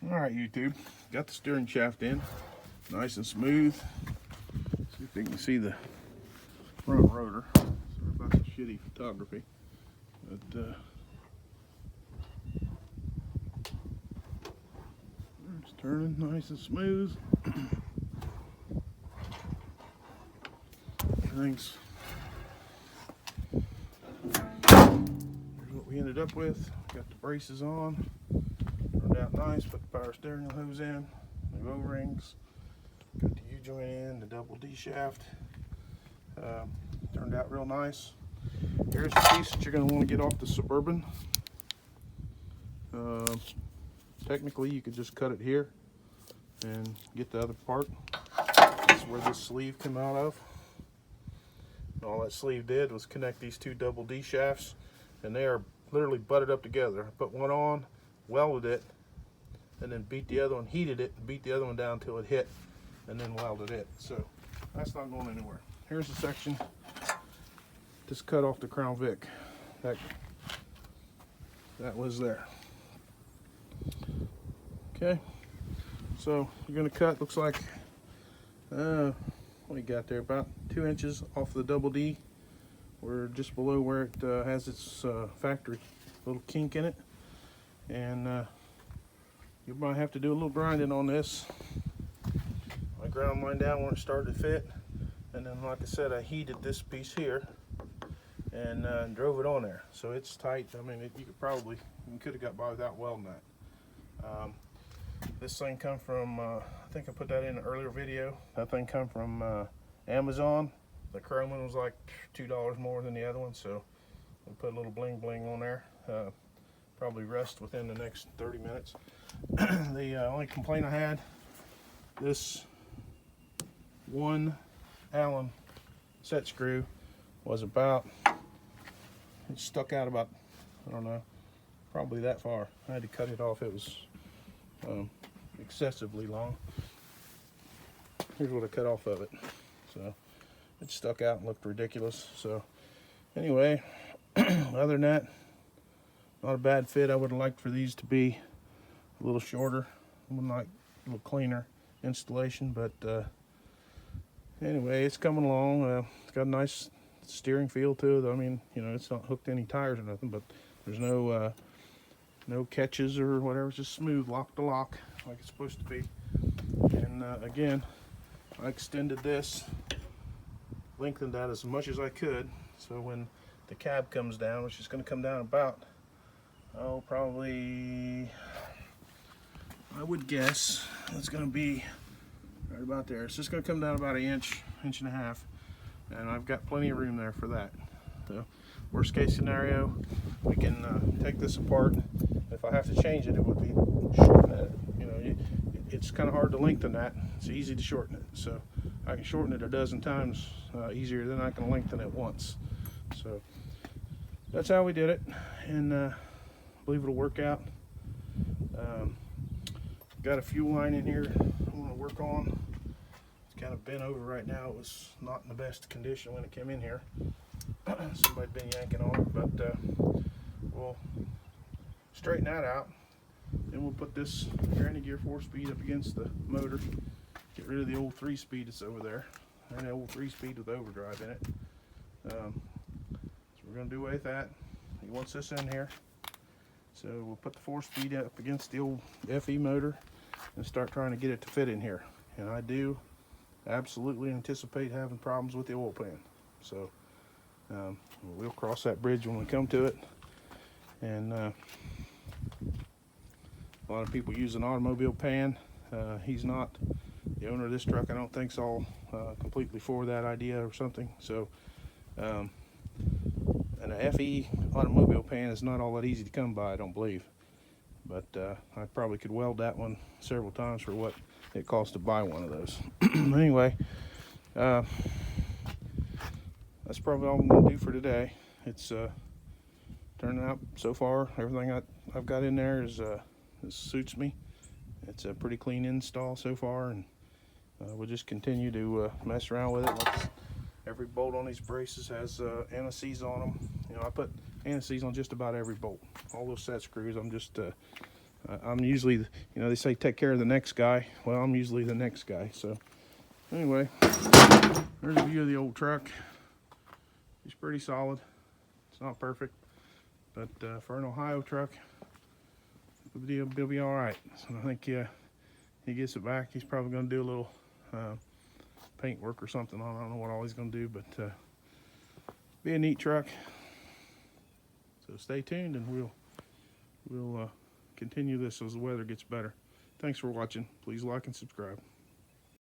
All right, YouTube, got the steering shaft in, nice and smooth. See if you can see the front rotor. Sorry about the shitty photography, but it's turning nice and smooth. Everything's. Here's what we ended up with. Got the braces on. Turned out nice. Put the power steering hose in. New O-rings. Got the U-joint in. The double D shaft. Turned out real nice. Here's the piece that you're going to want to get off the Suburban. Technically, you could just cut it here and get the other part. That's where this sleeve came out of. And all that sleeve did was connect these two double D shafts, and they are literally butted up together. I put one on, welded it, and then beat the other one, heated it, and beat the other one down until it hit, and then welded it. So that's not going anywhere. Here's the section just cut off the Crown Vic. That was there. Okay, so you're gonna cut, looks like, what you got there, about 2 inches off the double D. We're just below where it has its factory little kink in it. And you might have to do a little grinding on this. I ground mine down where it started to fit. And then, like I said, I heated this piece here and drove it on there. So it's tight. I mean, you could have got by without welding that. This thing come from, I think I put that in an earlier video. That thing come from Amazon. The chrome one was like $2 more than the other one, so we put a little bling bling on there. Probably rust within the next 30 minutes. The only complaint I had, this one Allen set screw was about, it stuck out about, I don't know, probably that far. I had to cut it off. It was excessively long. Here's what I cut off of it. So it stuck out and looked ridiculous. So anyway, other than that, not a bad fit. I would have liked for these to be a little shorter. I would like a little cleaner installation, but anyway, it's coming along. It's got a nice steering feel to it. I mean, you know, it's not hooked to any tires or nothing, but there's no catches or whatever. It's just smooth, lock to lock, like it's supposed to be. And again, I extended this, lengthened that as much as I could, so when the cab comes down, which is going to come down about, oh, probably, I would guess it's going to be right about there. It's just going to come down about an inch, inch and a half, and I've got plenty of room there for that. So worst case scenario, we can take this apart. If I have to change it, it would be shorten it. You know, it's kind of hard to lengthen that. It's easy to shorten it. So I can shorten it a dozen times easier than I can lengthen it once. So that's how we did it, and I believe it'll work out. Got a fuel line in here I want to work on. It's kind of bent over right now. It was not in the best condition when it came in here. Somebody'd been yanking on it, but we'll straighten that out. Then we'll put this granny gear 4-speed up against the motor. Get rid of the old 3-speed that's over there. And the old 3-speed with overdrive in it. So we're going to do away with that. He wants this in here. So we'll put the 4-speed up against the old FE motor and start trying to get it to fit in here. And I do absolutely anticipate having problems with the oil pan. So we'll cross that bridge when we come to it. And a lot of people use an automobile pan. He's not, the owner of this truck, I don't think's all completely for that idea or something. So and a FE automobile pan is not all that easy to come by, I don't believe. But I probably could weld that one several times for what it costs to buy one of those. Anyway, that's probably all I'm going to do for today. It's turning out so far. Everything I've got in there is suits me. It's a pretty clean install so far, and we'll just continue to mess around with it. Every bolt on these braces has anti-seize on them. You know, I put anti-seize on just about every bolt. All those set screws, I'm just I'm usually, you know, they say take care of the next guy. Well, I'm usually the next guy. So anyway, there's a view of the old truck. It's pretty solid. It's not perfect, but for an Ohio truck, it'll be all right. So I think he gets it back. He's probably going to do a little paint work or something. I don't know what all he's going to do, but be a neat truck. So stay tuned, and we'll continue this as the weather gets better. Thanks for watching. Please like and subscribe.